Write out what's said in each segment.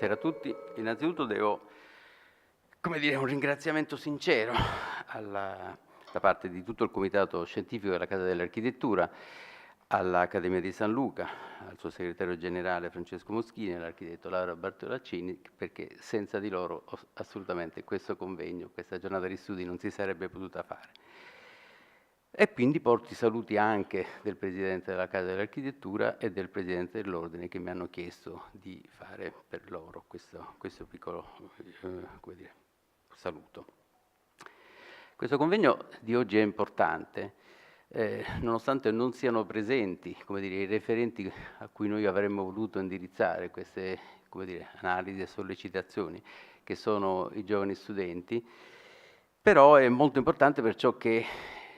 Buonasera a tutti. Innanzitutto devo, un ringraziamento sincero da parte di tutto il Comitato Scientifico della Casa dell'Architettura, all'Accademia di San Luca, al suo segretario generale Francesco Moschini e all'architetto Laura Bartolaccini, perché senza di loro assolutamente questo convegno, questa giornata di studi non si sarebbe potuta fare. E quindi porto i saluti anche del Presidente della Casa dell'Architettura e del Presidente dell'Ordine, che mi hanno chiesto di fare per loro questo piccolo saluto. Questo convegno di oggi è importante, nonostante non siano presenti i referenti a cui noi avremmo voluto indirizzare queste analisi e sollecitazioni, che sono i giovani studenti, però è molto importante per ciò che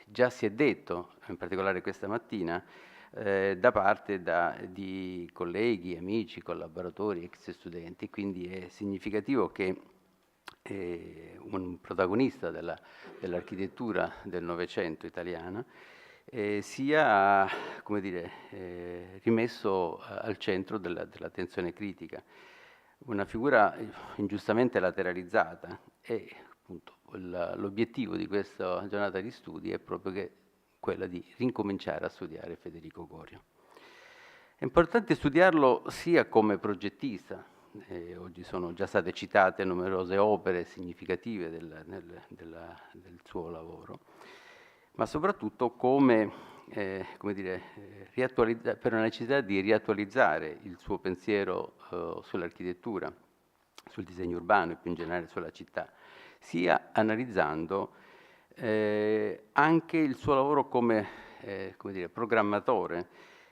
già si è detto, in particolare questa mattina, da parte di colleghi, amici, collaboratori, ex studenti, quindi è significativo che un protagonista dell'architettura del Novecento italiana sia rimesso al centro dell'attenzione critica. Una figura ingiustamente lateralizzata e appunto l'obiettivo di questa giornata di studi è proprio quella di ricominciare a studiare Federico Gorio. È importante studiarlo sia come progettista, oggi sono già state citate numerose opere significative del suo lavoro, ma soprattutto per la necessità di riattualizzare il suo pensiero sull'architettura, sul disegno urbano e più in generale sulla città, sia analizzando anche il suo lavoro come programmatore,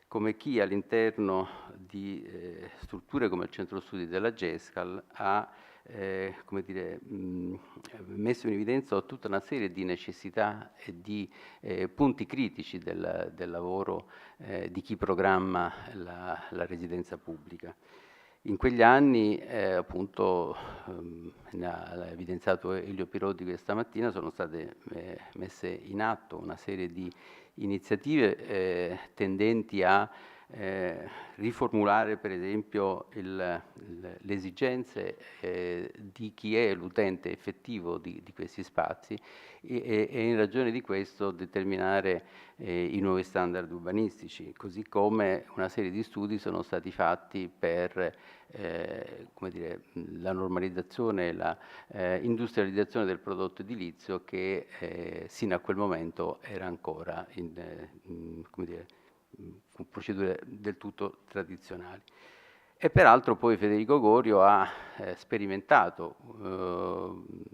come chi all'interno di strutture come il Centro Studi della GESCAL ha messo in evidenza tutta una serie di necessità e di punti critici del lavoro di chi programma la residenza pubblica. In quegli anni, l'ha evidenziato Elio Pirodi questa mattina, sono state messe in atto una serie di iniziative tendenti a riformulare per esempio le esigenze di chi è l'utente effettivo di questi spazi e in ragione di questo determinare i nuovi standard urbanistici, così come una serie di studi sono stati fatti per la normalizzazione e la industrializzazione del prodotto edilizio che sino a quel momento era ancora con procedure del tutto tradizionali. E peraltro poi Federico Gorio ha sperimentato,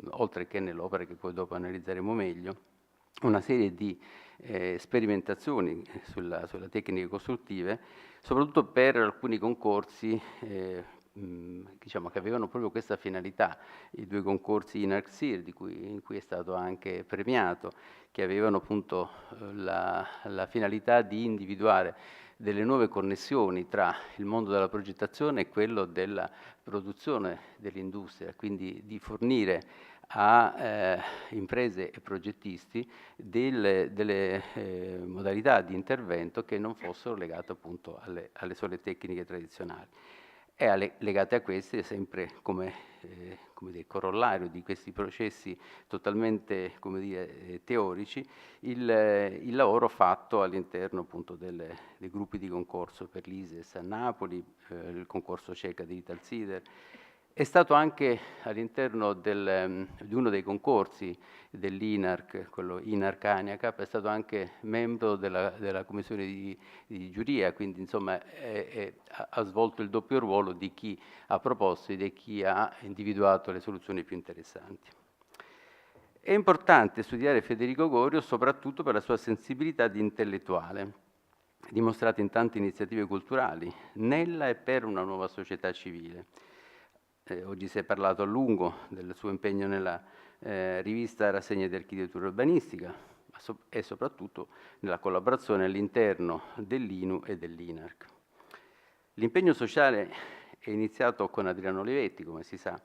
oltre che nell'opera che poi dopo analizzeremo meglio, una serie di sperimentazioni sulle tecniche costruttive, soprattutto per alcuni concorsi che avevano proprio questa finalità, i due concorsi in ArcSIR in cui è stato anche premiato, che avevano appunto la finalità di individuare delle nuove connessioni tra il mondo della progettazione e quello della produzione dell'industria, quindi di fornire a imprese e progettisti delle modalità di intervento che non fossero legate appunto alle sole tecniche tradizionali. E legate a queste, sempre come corollario di questi processi totalmente teorici, il lavoro fatto all'interno appunto dei gruppi di concorso per l'ISES a Napoli, il concorso CECA di Italsider. È stato anche all'interno di uno dei concorsi dell'INARC, quello INARC-ANIACAP, è stato anche membro della commissione di giuria, quindi insomma ha svolto il doppio ruolo di chi ha proposto e di chi ha individuato le soluzioni più interessanti. È importante studiare Federico Gorio soprattutto per la sua sensibilità di intellettuale, dimostrata in tante iniziative culturali, nella e per una nuova società civile. Oggi si è parlato a lungo del suo impegno nella rivista Rassegne di Architettura Urbanistica e soprattutto nella collaborazione all'interno dell'INU e dell'INARC. L'impegno sociale è iniziato con Adriano Olivetti, come si sa,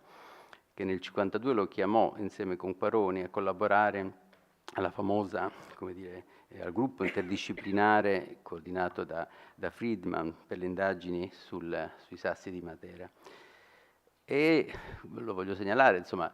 che nel 1952 lo chiamò insieme con Quaroni a collaborare alla famosa, al gruppo interdisciplinare coordinato da Friedman per le indagini sui sassi di Matera. E lo voglio segnalare, insomma,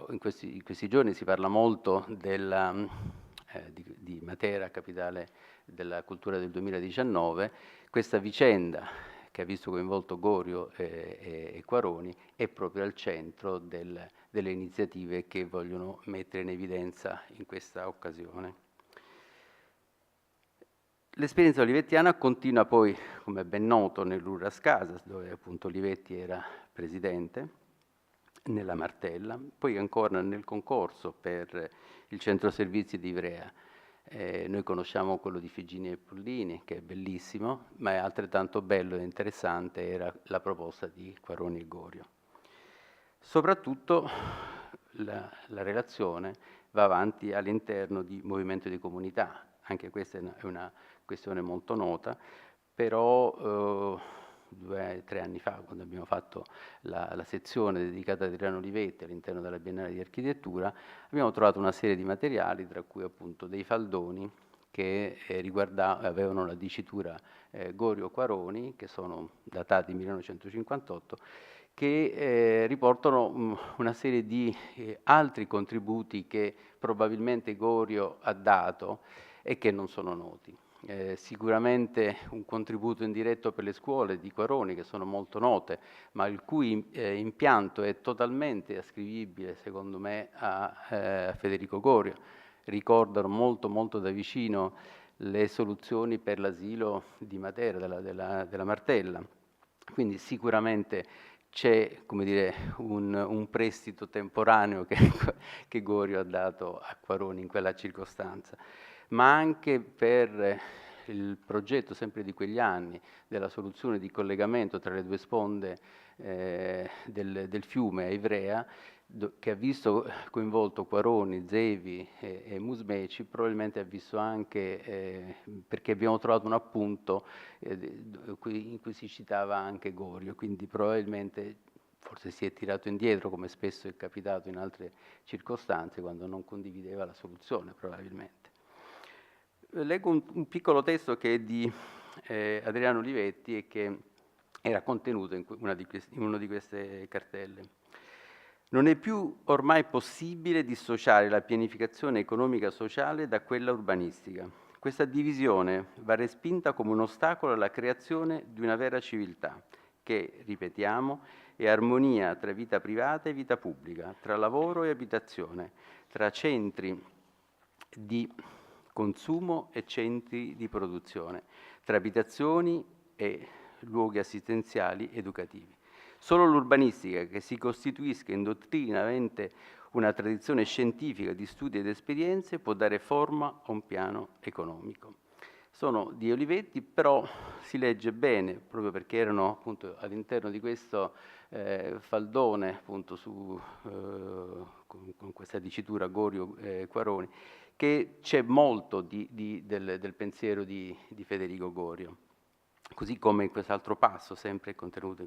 in questi giorni si parla molto di Matera, capitale della cultura del 2019. Questa vicenda che ha visto coinvolto Gorio e Quaroni è proprio al centro delle iniziative che vogliono mettere in evidenza in questa occasione. L'esperienza olivettiana continua poi, come è ben noto, nell'Urras Casas, dove appunto Olivetti era presidente, nella Martella, poi ancora nel concorso per il centro servizi di Ivrea. Noi conosciamo quello di Figini e Pullini, che è bellissimo, ma è altrettanto bello e interessante era la proposta di Quaroni e Gorio. Soprattutto la relazione va avanti all'interno di movimento di comunità, anche questa è una questione molto nota, però 2 o 3 anni fa, quando abbiamo fatto la sezione dedicata ad Adriano Olivetti all'interno della Biennale di Architettura, abbiamo trovato una serie di materiali, tra cui appunto dei faldoni che avevano la dicitura Gorio Quaroni, che sono datati 1958, che riportano una serie di altri contributi che probabilmente Gorio ha dato e che non sono noti. Sicuramente un contributo indiretto per le scuole di Quaroni, che sono molto note, ma il cui impianto è totalmente ascrivibile, secondo me, a Federico Gorio. Ricordano molto da vicino le soluzioni per l'asilo di Matera, della Martella. Quindi sicuramente c'è, come dire, un prestito temporaneo che Gorio ha dato a Quaroni in quella circostanza, ma anche per il progetto sempre di quegli anni della soluzione di collegamento tra le 2 sponde del fiume a Ivrea, che ha visto coinvolto Quaroni, Zevi e Musmeci, probabilmente ha visto anche, perché abbiamo trovato un appunto in cui si citava anche Gorio, quindi probabilmente forse si è tirato indietro, come spesso è capitato in altre circostanze, quando non condivideva la soluzione, probabilmente. Leggo un piccolo testo che è di Adriano Olivetti e che era contenuto in una di queste cartelle. Non è più ormai possibile dissociare la pianificazione economica sociale da quella urbanistica. Questa divisione va respinta come un ostacolo alla creazione di una vera civiltà che, ripetiamo, è armonia tra vita privata e vita pubblica, tra lavoro e abitazione, tra centri di consumo e centri di produzione, tra abitazioni e luoghi assistenziali educativi. Solo l'urbanistica, che si costituisca indottrinamente una tradizione scientifica di studi ed esperienze, può dare forma a un piano economico. Sono di Olivetti, però si legge bene, proprio perché erano appunto all'interno di questo faldone, appunto con questa dicitura Gorio Quaroni, che c'è molto del pensiero di Federico Gorio, così come in quest'altro passo, sempre contenuto.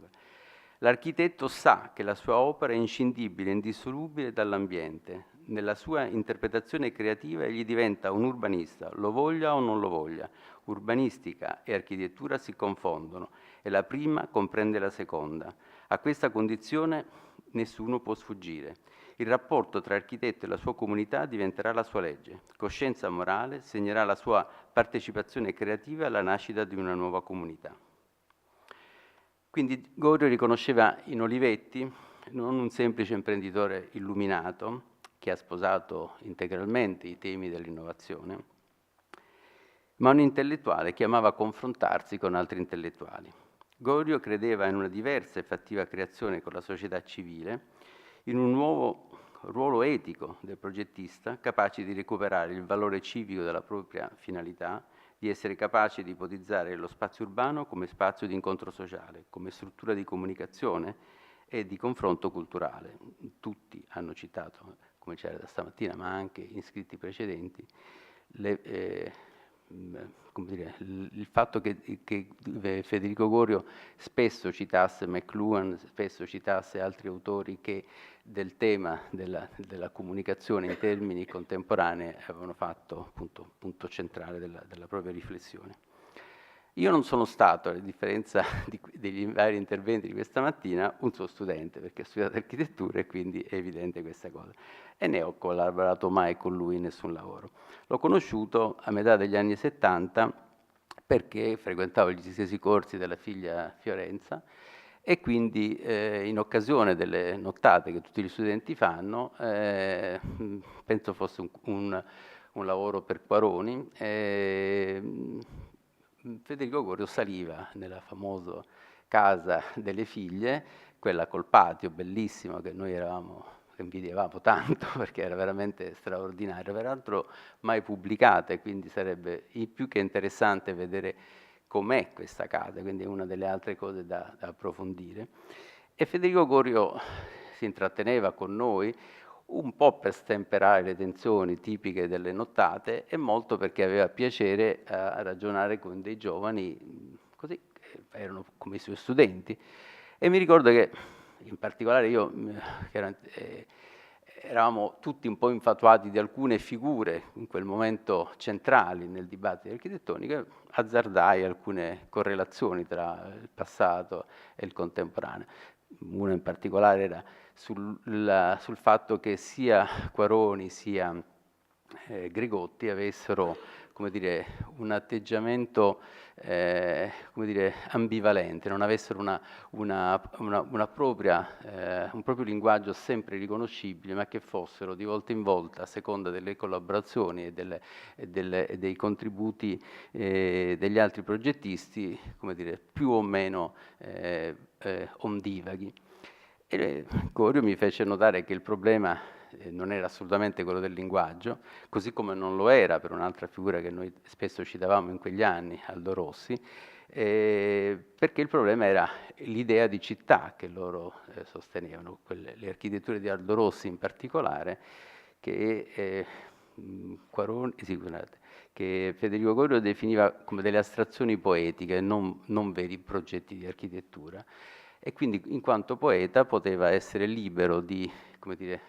L'architetto sa che la sua opera è inscindibile e indissolubile dall'ambiente. Nella sua interpretazione creativa egli diventa un urbanista, lo voglia o non lo voglia. Urbanistica e architettura si confondono e la prima comprende la seconda. A questa condizione nessuno può sfuggire. Il rapporto tra architetto e la sua comunità diventerà la sua legge. Coscienza morale segnerà la sua partecipazione creativa alla nascita di una nuova comunità. Quindi Gorio riconosceva in Olivetti non un semplice imprenditore illuminato che ha sposato integralmente i temi dell'innovazione, ma un intellettuale che amava confrontarsi con altri intellettuali. Gorio credeva in una diversa e fattiva creazione con la società civile, in un nuovo ruolo etico del progettista, capace di recuperare il valore civico della propria finalità, di essere capace di ipotizzare lo spazio urbano come spazio di incontro sociale, come struttura di comunicazione e di confronto culturale. Tutti hanno citato, come c'era da stamattina, ma anche in scritti precedenti, il fatto che Federico Gorio spesso citasse McLuhan, spesso citasse altri autori che del tema della comunicazione in termini contemporanei avevano fatto appunto punto centrale della propria riflessione. Io non sono stato, a differenza degli vari interventi di questa mattina, un suo studente, perché ho studiato architettura e quindi è evidente questa cosa. E ne ho collaborato mai con lui in nessun lavoro. L'ho conosciuto a metà degli anni 70 perché frequentavo gli stessi corsi della figlia Fiorenza e quindi in occasione delle nottate che tutti gli studenti fanno, penso fosse un lavoro per Quaroni, Federico Gorio saliva nella famosa casa delle figlie, quella col patio bellissimo che noi che invidiavamo tanto perché era veramente straordinario, peraltro mai pubblicata e quindi sarebbe più che interessante vedere com'è questa casa, quindi è una delle altre cose da approfondire. E Federico Gorio si intratteneva con noi un po' per stemperare le tensioni tipiche delle nottate e molto perché aveva piacere a ragionare con dei giovani così, che erano come i suoi studenti. E mi ricordo che in particolare io, eravamo tutti un po' infatuati di alcune figure in quel momento centrali nel dibattito architettonico e azzardai alcune correlazioni tra il passato e il contemporaneo. Una in particolare era sul fatto che sia Quaroni sia Grigotti avessero, come dire, un atteggiamento come dire, ambivalente, non avessero un proprio linguaggio sempre riconoscibile, ma che fossero di volta in volta, a seconda delle collaborazioni e dei contributi degli altri progettisti, come dire, più o meno ondivaghi. E Gorio mi fece notare che il problema non era assolutamente quello del linguaggio, così come non lo era per un'altra figura che noi spesso citavamo in quegli anni, Aldo Rossi, perché il problema era l'idea di città che loro sostenevano, le architetture di Aldo Rossi in particolare, che che Federico Gorio definiva come delle astrazioni poetiche, non veri progetti di architettura. E quindi in quanto poeta poteva essere libero di, come dire,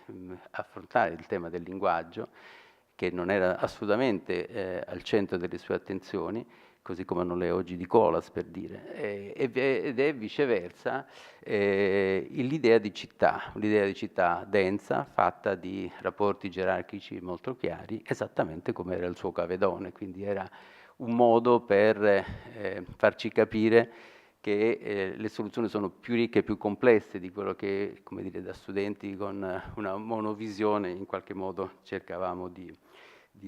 affrontare il tema del linguaggio, che non era assolutamente al centro delle sue attenzioni, così come non le è oggi di Colas, per dire, ed è viceversa l'idea di città densa, fatta di rapporti gerarchici molto chiari, esattamente come era il suo Cavedone, quindi era un modo per farci capire che le soluzioni sono più ricche e più complesse di quello che, come dire, da studenti con una monovisione in qualche modo cercavamo di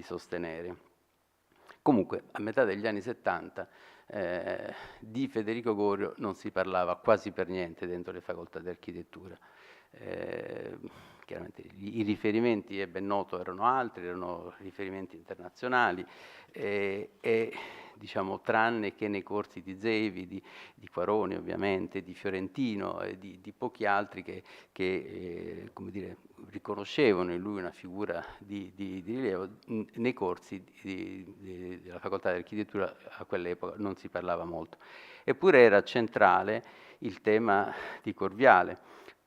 sostenere. Comunque, a metà degli anni 70 di Federico Gorio non si parlava quasi per niente dentro le facoltà di architettura. Chiaramente i riferimenti, è ben noto, erano altri, erano riferimenti internazionali e diciamo, tranne che nei corsi di Zevi, di Quaroni ovviamente, di Fiorentino e di pochi altri che come dire, riconoscevano in lui una figura di rilievo, nei corsi della facoltà di architettura a quell'epoca non si parlava molto. Eppure era centrale il tema di Corviale,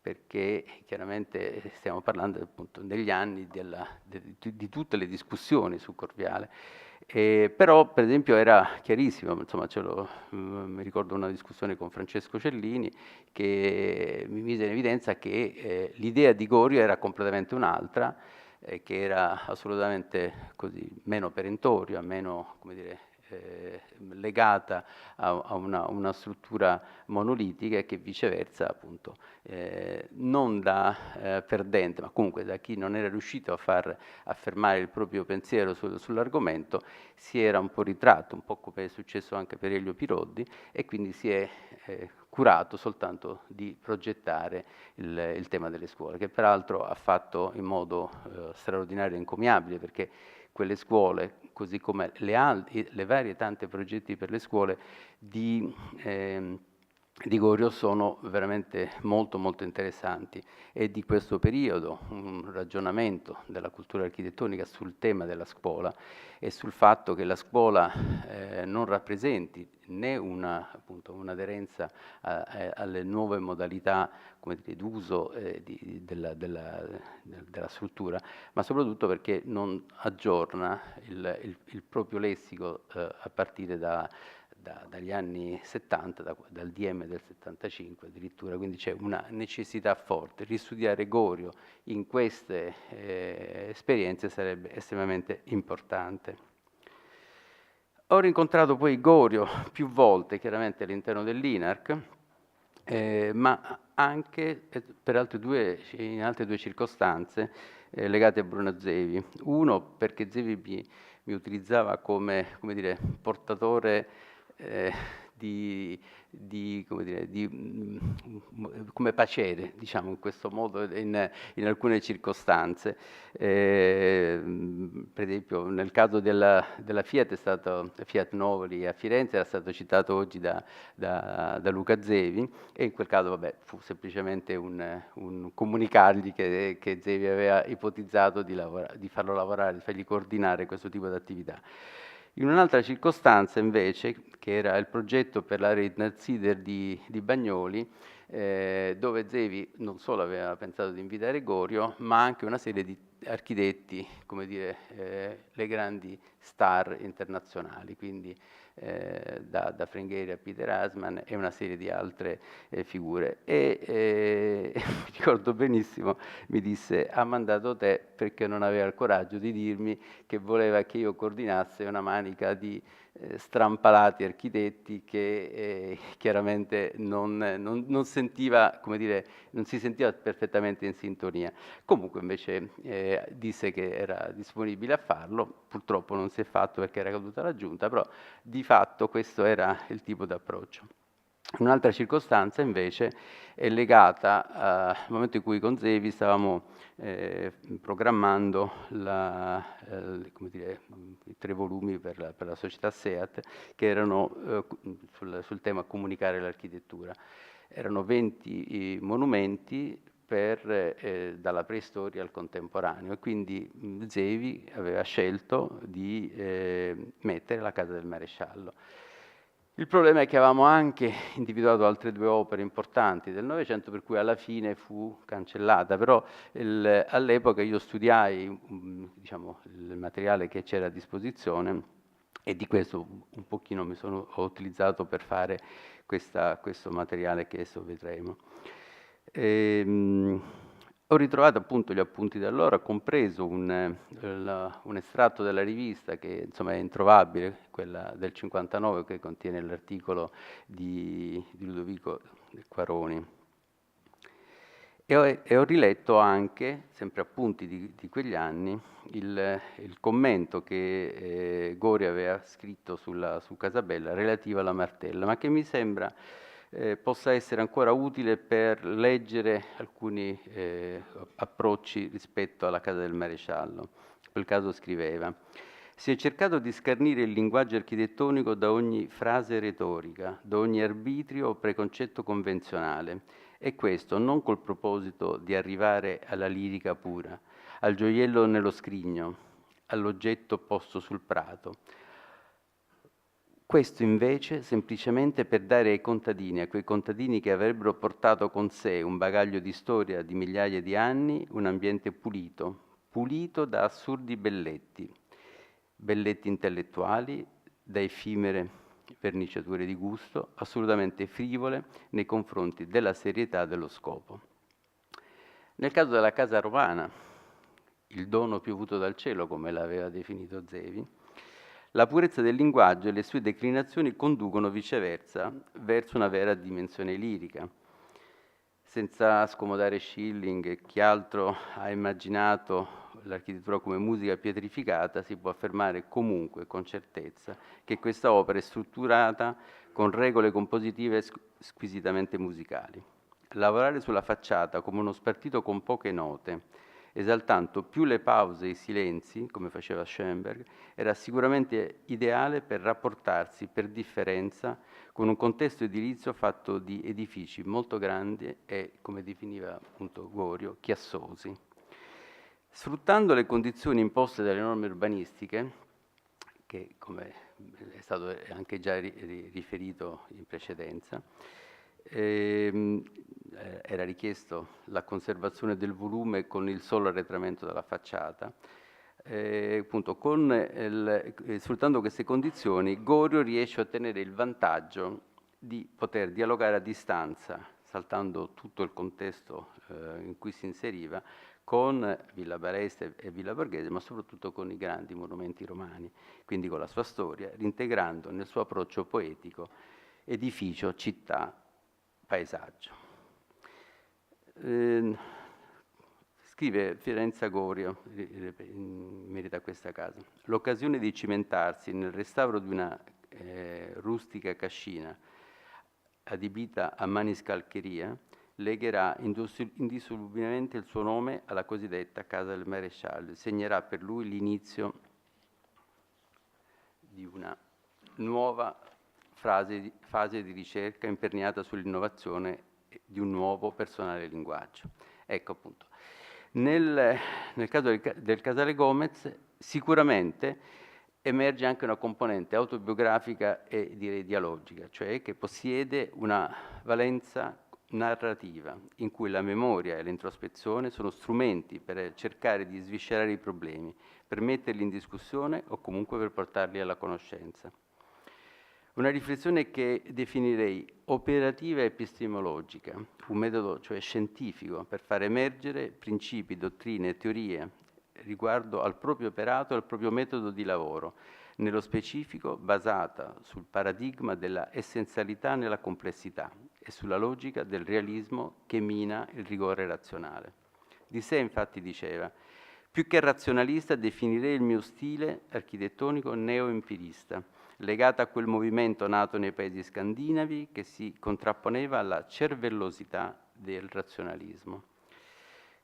perché chiaramente stiamo parlando appunto negli anni di tutte le discussioni su Corviale. Però per esempio era chiarissimo, insomma, mi ricordo una discussione con Francesco Cellini che mi mise in evidenza che l'idea di Gorio era completamente un'altra, che era assolutamente così, meno perentoria, meno, come dire, legata a una struttura monolitica e che viceversa appunto non da perdente, ma comunque da chi non era riuscito a far affermare il proprio pensiero sull'argomento, si era un po' ritratto, un po' come è successo anche per Elio Piroddi, e quindi si è curato soltanto di progettare il tema delle scuole, che peraltro ha fatto in modo straordinario e encomiabile, perché quelle scuole, così come le varie tante progetti per le scuole di Gorio, sono veramente molto molto interessanti. E di questo periodo un ragionamento della cultura architettonica sul tema della scuola e sul fatto che la scuola non rappresenti né un'aderenza alle nuove modalità, come dire, d'uso della struttura, ma soprattutto perché non aggiorna il proprio lessico a partire dagli anni 70, dal DM del 75 addirittura, quindi c'è una necessità forte. Ristudiare Gorio in queste esperienze sarebbe estremamente importante. Ho rincontrato poi Gorio più volte, chiaramente all'interno dell'INARC, ma anche in altre due circostanze legate a Bruno Zevi. Uno, perché Zevi mi utilizzava come dire, portatore come pacere, diciamo in questo modo, in alcune circostanze. Per esempio, nel caso della Fiat, Fiat Novoli a Firenze, era stato citato oggi da Luca Zevi, e in quel caso vabbè, fu semplicemente un comunicargli che Zevi aveva ipotizzato di farlo lavorare, di fargli coordinare questo tipo di attività. In un'altra circostanza invece, che era il progetto per l'area di Narcider di Bagnoli, dove Zevi non solo aveva pensato di invitare Gorio, ma anche una serie di architetti, come dire, le grandi star internazionali, quindi da Fringheri a Peter Asman e una serie di altre figure. E mi ricordo benissimo, mi disse: ha mandato te perché non aveva il coraggio di dirmi che voleva che io coordinasse una manica di strampalati architetti che chiaramente non sentiva, come dire, non si sentiva perfettamente in sintonia. Comunque invece disse che era disponibile a farlo, purtroppo non si è fatto perché era caduta la giunta, però di fatto questo era il tipo di approccio. Un'altra circostanza invece è legata al momento in cui con Zevi stavamo programmando come dire, i 3 volumi per la società SEAT, che erano sul tema comunicare l'architettura. Erano 20 monumenti dalla preistoria al contemporaneo, e quindi Zevi aveva scelto di mettere la Casa del Maresciallo. Il problema è che avevamo anche individuato altre 2 opere importanti del Novecento, per cui alla fine fu cancellata, però all'epoca io studiai diciamo, il materiale che c'era a disposizione, e di questo un pochino ho utilizzato per fare questo materiale che adesso vedremo. Ho ritrovato appunto gli appunti da allora, compreso un estratto della rivista che insomma è introvabile, quella del 59, che contiene l'articolo di Ludovico Quaroni. E ho riletto anche, sempre appunti di quegli anni, il commento che Gorio aveva scritto su Casabella relativo alla Martella, ma che mi sembra possa essere ancora utile per leggere alcuni approcci rispetto alla Casa del Maresciallo. In quel caso scriveva: si è cercato di scardinare il linguaggio architettonico da ogni frase retorica, da ogni arbitrio o preconcetto convenzionale, e questo non col proposito di arrivare alla lirica pura, al gioiello nello scrigno, all'oggetto posto sul prato. Questo invece semplicemente per dare ai contadini, a quei contadini che avrebbero portato con sé un bagaglio di storia di migliaia di anni, un ambiente pulito, pulito da assurdi belletti intellettuali, da effimere verniciature di gusto, assolutamente frivole nei confronti della serietà dello scopo. Nel caso della casa romana, il dono piovuto dal cielo, come l'aveva definito Zevi, la purezza del linguaggio e le sue declinazioni conducono viceversa verso una vera dimensione lirica. Senza scomodare Schilling, chi altro ha immaginato l'architettura come musica pietrificata, si può affermare comunque con certezza che questa opera è strutturata con regole compositive squisitamente musicali. Lavorare sulla facciata come uno spartito con poche note, esaltando più le pause e i silenzi, come faceva Schoenberg, era sicuramente ideale per rapportarsi per differenza con un contesto edilizio fatto di edifici molto grandi e, come definiva appunto Gorio, chiassosi. Sfruttando le condizioni imposte dalle norme urbanistiche, che come è stato anche già riferito in precedenza, era richiesto la conservazione del volume con il solo arretramento della facciata. appunto, sfruttando queste condizioni, Gorio riesce a ottenere il vantaggio di poter dialogare a distanza, saltando tutto il contesto in cui si inseriva, con Villa Barese e Villa Borghese, ma soprattutto con i grandi monumenti romani, quindi con la sua storia, reintegrando nel suo approccio poetico edificio, città, paesaggio. Scrive Fiorenza Gorio in merito a questa casa: l'occasione di cimentarsi nel restauro di una rustica cascina adibita a maniscalcheria legherà indissolubilmente il suo nome alla cosiddetta Casa del Maresciallo, segnerà per lui l'inizio di una nuova fase di ricerca imperniata sull'innovazione di un nuovo personale linguaggio. Ecco, appunto, nel caso del Casale Gomez sicuramente emerge anche una componente autobiografica e direi dialogica, cioè che possiede una valenza narrativa in cui la memoria e l'introspezione sono strumenti per cercare di sviscerare i problemi, per metterli in discussione o comunque per portarli alla conoscenza. Una riflessione che definirei operativa epistemologica, un metodo cioè scientifico per far emergere principi, dottrine e teorie riguardo al proprio operato e al proprio metodo di lavoro, nello specifico basata sul paradigma della essenzialità nella complessità e sulla logica del realismo che mina il rigore razionale. Di sé infatti diceva: più che razionalista definirei il mio stile architettonico neo-empirista, legato a quel movimento nato nei paesi scandinavi che si contrapponeva alla cervellosità del razionalismo.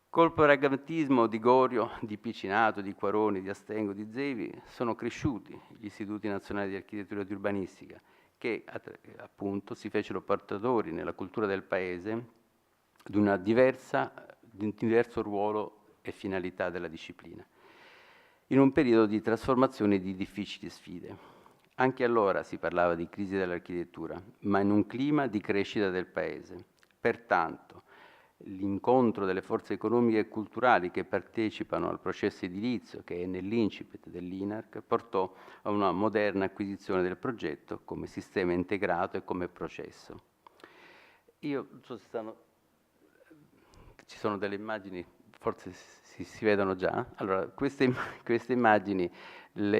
Col pragmatismo di Gorio, di Picinato, di Quaroni, di Astengo, di Zevi sono cresciuti gli istituti nazionali di architettura e di urbanistica, che appunto si fecero portatori nella cultura del paese di un diverso ruolo e finalità della disciplina, in un periodo di trasformazione e di difficili sfide. Anche allora si parlava di crisi dell'architettura, ma in un clima di crescita del paese. Pertanto, l'incontro delle forze economiche e culturali che partecipano al processo edilizio, che è nell'incipit dell'INARC, portò a una moderna acquisizione del progetto come sistema integrato e come processo. Io non so se ci sono delle immagini, forse si vedono già. Allora, queste immagini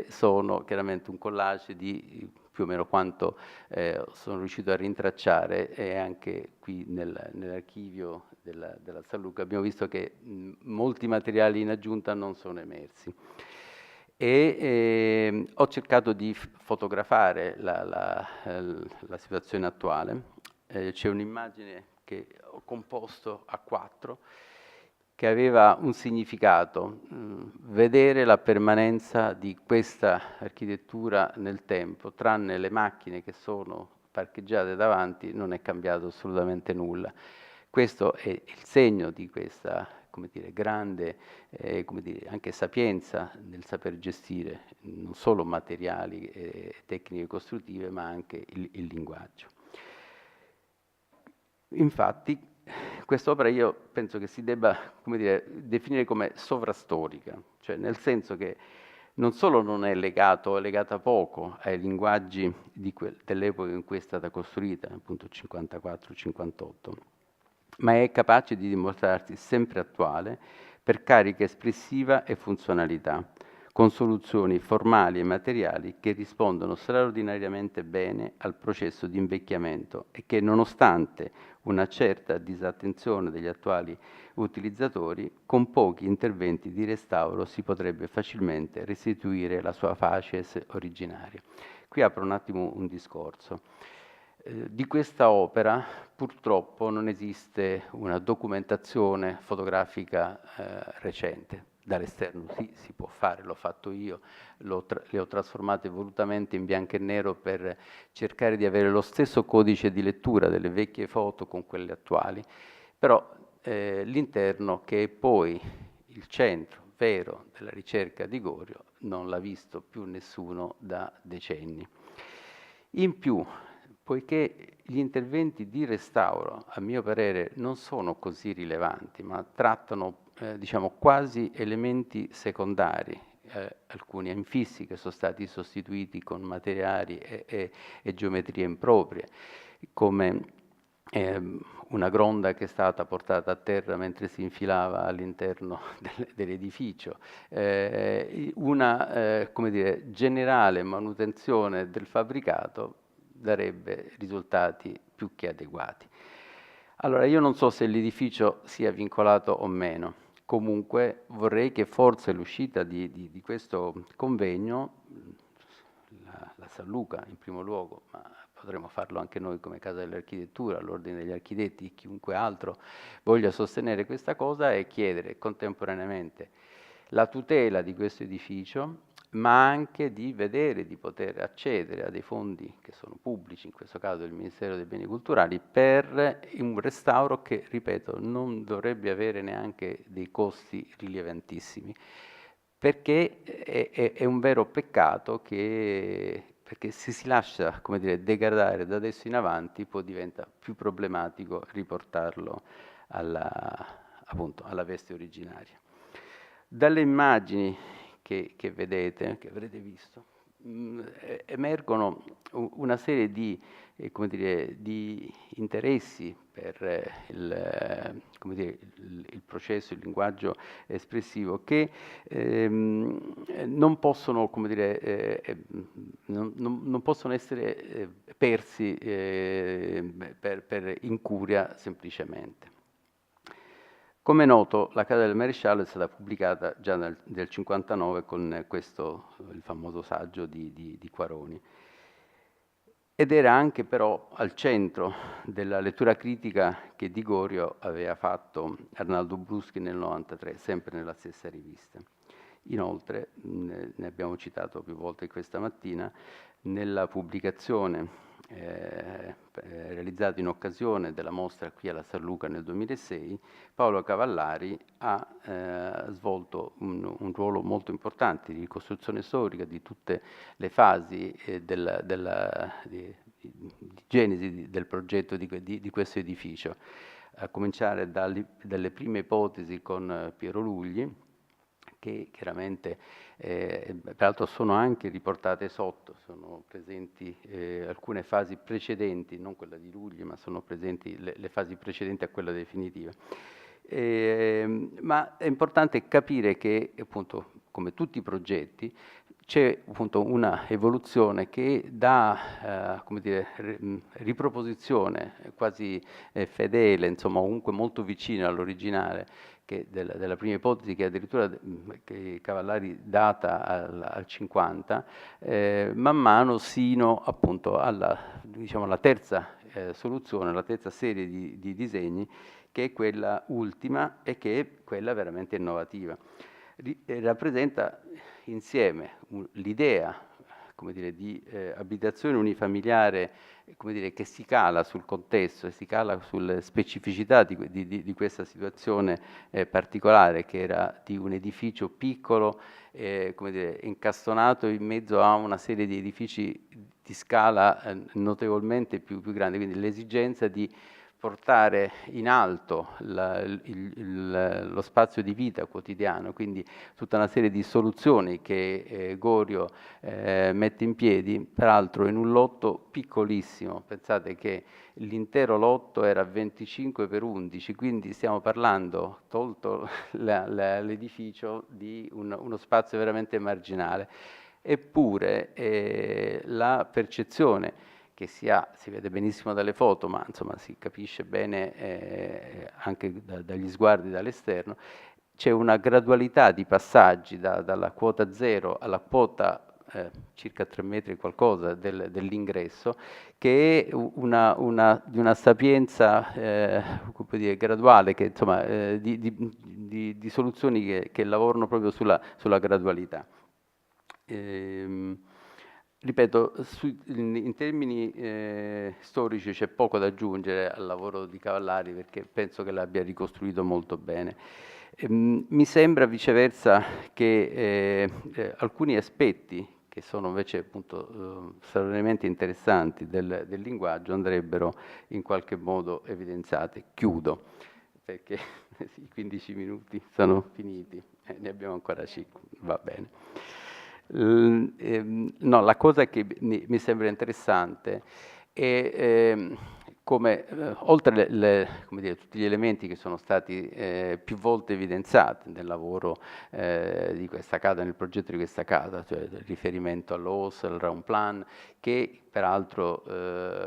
sono chiaramente un collage di più o meno quanto sono riuscito a rintracciare, e anche qui nell'archivio della San Luca abbiamo visto che molti materiali in aggiunta non sono emersi. E ho cercato di fotografare la situazione attuale. C'è un'immagine che ho composto a 4, che aveva un significato: vedere la permanenza di questa architettura nel tempo. Tranne le macchine che sono parcheggiate davanti, non è cambiato assolutamente nulla. Questo è il segno di questa, come dire, grande come dire, anche sapienza nel saper gestire non solo materiali e tecniche costruttive, ma anche il linguaggio. Infatti, quest'opera io penso che si debba, come dire, definire come sovrastorica, cioè nel senso che non solo non è legata poco ai linguaggi dell'epoca in cui è stata costruita, appunto 54-58, ma è capace di dimostrarsi sempre attuale per carica espressiva e funzionalità, con soluzioni formali e materiali che rispondono straordinariamente bene al processo di invecchiamento e che, nonostante una certa disattenzione degli attuali utilizzatori, con pochi interventi di restauro si potrebbe facilmente restituire la sua facies originaria. Qui apro un attimo un discorso. Di questa opera purtroppo non esiste una documentazione fotografica recente. Dall'esterno sì, si può fare, l'ho fatto io, le ho trasformate volutamente in bianco e nero per cercare di avere lo stesso codice di lettura delle vecchie foto con quelle attuali, però l'interno, che è poi il centro vero della ricerca di Gorio, non l'ha visto più nessuno da decenni. In più, poiché gli interventi di restauro, a mio parere, non sono così rilevanti, ma trattano diciamo quasi elementi secondari alcuni infissi che sono stati sostituiti con materiali e geometrie improprie, come una gronda che è stata portata a terra mentre si infilava all'interno dell'edificio, una come dire, generale manutenzione del fabbricato darebbe risultati più che adeguati. Allora, io non so se l'edificio sia vincolato o meno, comunque vorrei che forse l'uscita di questo convegno, la San Luca in primo luogo, ma potremmo farlo anche noi come Casa dell'Architettura, l'Ordine degli Architetti, chiunque altro voglia sostenere questa cosa, e chiedere contemporaneamente la tutela di questo edificio, ma anche di vedere di poter accedere a dei fondi che sono pubblici, in questo caso del Ministero dei Beni Culturali, per un restauro che, ripeto, non dovrebbe avere neanche dei costi rilevantissimi, perché è un vero peccato che, perché se si lascia, come dire, degradare da adesso in avanti, poi diventa più problematico riportarlo appunto, alla veste originaria. Dalle immagini che vedete, che avrete visto, emergono una serie di, come dire, di interessi per come dire, il processo, il linguaggio espressivo, che non possono, come dire, non possono essere persi per incuria semplicemente. Come è noto, La Casa del Maresciallo è stata pubblicata già nel 1959 con questo, il famoso saggio di Quaroni, ed era anche però al centro della lettura critica che Di Gorio aveva fatto Arnaldo Bruschi nel 1993, sempre nella stessa rivista. Inoltre, ne abbiamo citato più volte questa mattina, nella pubblicazione realizzata in occasione della mostra qui alla San Luca nel 2006, Paolo Cavallari ha svolto un ruolo molto importante di ricostruzione storica di tutte le fasi di genesi del progetto di questo edificio, a cominciare dalle prime ipotesi con Piero Lugli, che chiaramente, peraltro sono anche riportate sotto, sono presenti alcune fasi precedenti, non quella di Lugli, ma sono presenti le fasi precedenti a quella definitiva. Ma è importante capire che, appunto, come tutti i progetti, c'è appunto una evoluzione che dà, come dire, riproposizione quasi fedele, insomma, comunque molto vicina all'originale, della prima ipotesi, che addirittura che Cavallari data al 50, man mano sino appunto diciamo, alla terza soluzione, alla terza serie di disegni, che è quella ultima e che è quella veramente innovativa. Rappresenta insieme l'idea, come dire, di abitazione unifamiliare, come dire, che si cala sul contesto e si cala sulle specificità di questa situazione particolare, che era di un edificio piccolo, come dire, incastonato in mezzo a una serie di edifici di scala notevolmente più grande, quindi l'esigenza di portare in alto lo spazio di vita quotidiano, quindi tutta una serie di soluzioni che Gorio mette in piedi, peraltro in un lotto piccolissimo. Pensate che l'intero lotto era 25 per 11, quindi stiamo parlando, tolto l'edificio, di uno spazio veramente marginale. Eppure la percezione che si vede benissimo dalle foto, ma insomma si capisce bene anche dagli sguardi dall'esterno, c'è una gradualità di passaggi dalla quota 0 alla quota circa 3 metri e qualcosa dell'ingresso, che è di una sapienza come dire, graduale, che, insomma, di soluzioni che lavorano proprio sulla gradualità. Ripeto, in termini storici c'è poco da aggiungere al lavoro di Cavallari, perché penso che l'abbia ricostruito molto bene. Mi sembra viceversa che alcuni aspetti che sono invece appunto straordinariamente interessanti del linguaggio andrebbero in qualche modo evidenziati. Chiudo. perché i 15 minuti sono finiti, ne abbiamo ancora 5, va bene. No, la cosa che mi sembra interessante è come, oltre come dire, tutti gli elementi che sono stati più volte evidenziati nel lavoro di questa casa, nel progetto di questa casa, cioè il riferimento all'OS, al round plan, che peraltro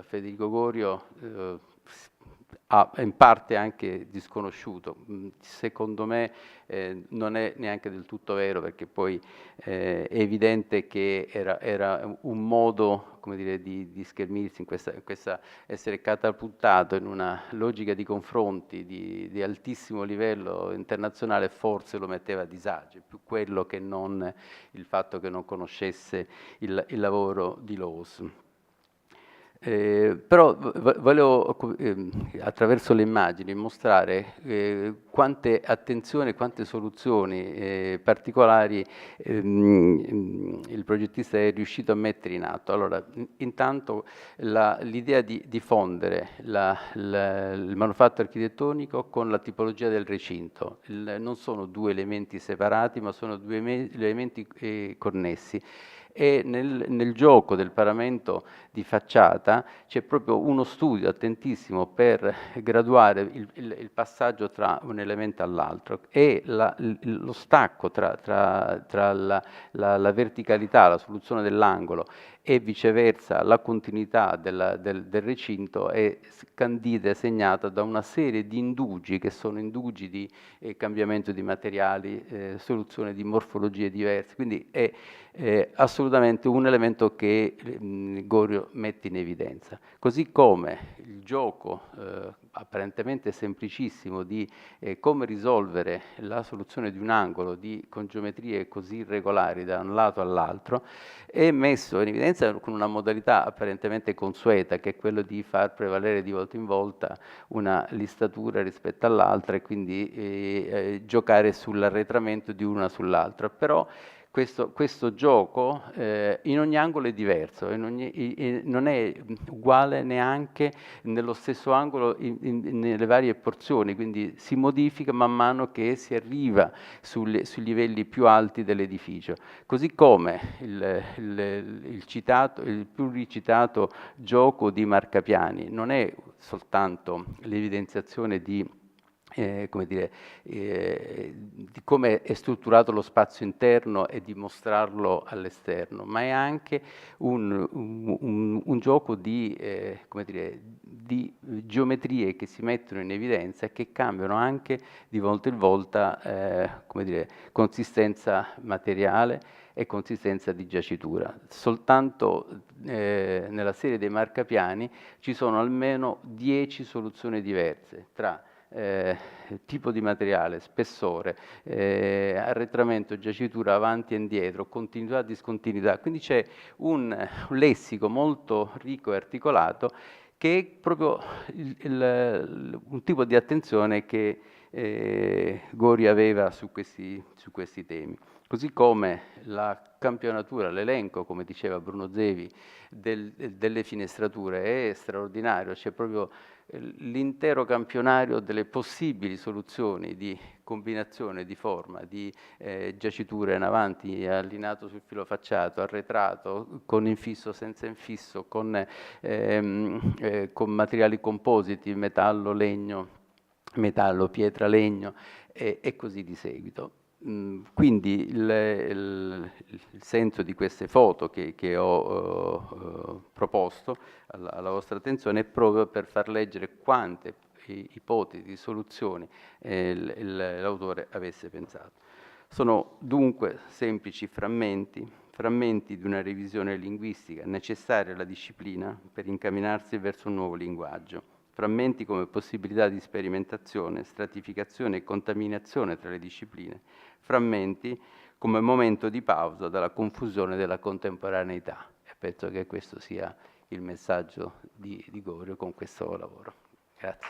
Federico Gorio ha in parte anche disconosciuto. Secondo me non è neanche del tutto vero, perché poi è evidente che era un modo, come dire, di schermirsi in questa essere catapultato in una logica di confronti di altissimo livello internazionale, forse lo metteva a disagio, più quello che non il fatto che non conoscesse il lavoro di Lowe's. Però volevo attraverso le immagini mostrare quante attenzioni, quante soluzioni particolari il progettista è riuscito a mettere in atto. Allora, intanto l'idea di fondere il manufatto architettonico con la tipologia del recinto. Non sono due elementi separati, ma sono due elementi connessi. E nel gioco del paramento di facciata c'è proprio uno studio attentissimo per graduare il passaggio tra un elemento all'altro, e lo stacco tra la verticalità, la soluzione dell'angolo, e viceversa la continuità del recinto è scandita e segnata da una serie di indugi, che sono indugi di cambiamento di materiali, soluzione di morfologie diverse, quindi è assolutamente un elemento che Gorio mette in evidenza. Così come il gioco apparentemente semplicissimo di come risolvere la soluzione di un angolo con geometrie così irregolari da un lato all'altro è messo in evidenza con una modalità apparentemente consueta, che è quello di far prevalere di volta in volta una listatura rispetto all'altra e quindi giocare sull'arretramento di una sull'altra. Però questo gioco in ogni angolo è diverso, non è uguale neanche nello stesso angolo nelle varie porzioni, quindi si modifica man mano che si arriva sui livelli più alti dell'edificio. Così come il più ricitato gioco di marcapiani non è soltanto l'evidenziazione come dire, di come è strutturato lo spazio interno e di mostrarlo all'esterno, ma è anche un gioco come dire, di geometrie che si mettono in evidenza e che cambiano anche di volta in volta come dire, consistenza materiale e consistenza di giacitura. Soltanto nella serie dei marcapiani ci sono almeno 10 soluzioni diverse tra tipo di materiale, spessore, arretramento, giacitura avanti e indietro, continuità, discontinuità. Quindi c'è un lessico molto ricco e articolato, che è proprio un tipo di attenzione che Gori aveva su questi temi. Così come la campionatura, l'elenco, come diceva Bruno Zevi, delle finestrature è straordinario. C'è proprio l'intero campionario delle possibili soluzioni di combinazione di forma, di giaciture in avanti, allinato sul filo facciato, arretrato, con infisso, senza infisso, con materiali compositi, metallo, legno, metallo, pietra, legno e così di seguito. Quindi il senso di queste foto che ho proposto alla vostra attenzione è proprio per far leggere quante ipotesi, soluzioni l'autore avesse pensato. Sono dunque semplici frammenti di una revisione linguistica necessaria alla disciplina per incamminarsi verso un nuovo linguaggio. Frammenti come possibilità di sperimentazione, stratificazione e contaminazione tra le discipline. Frammenti come momento di pausa dalla confusione della contemporaneità. E penso che questo sia il messaggio di Gorio con questo lavoro. Grazie.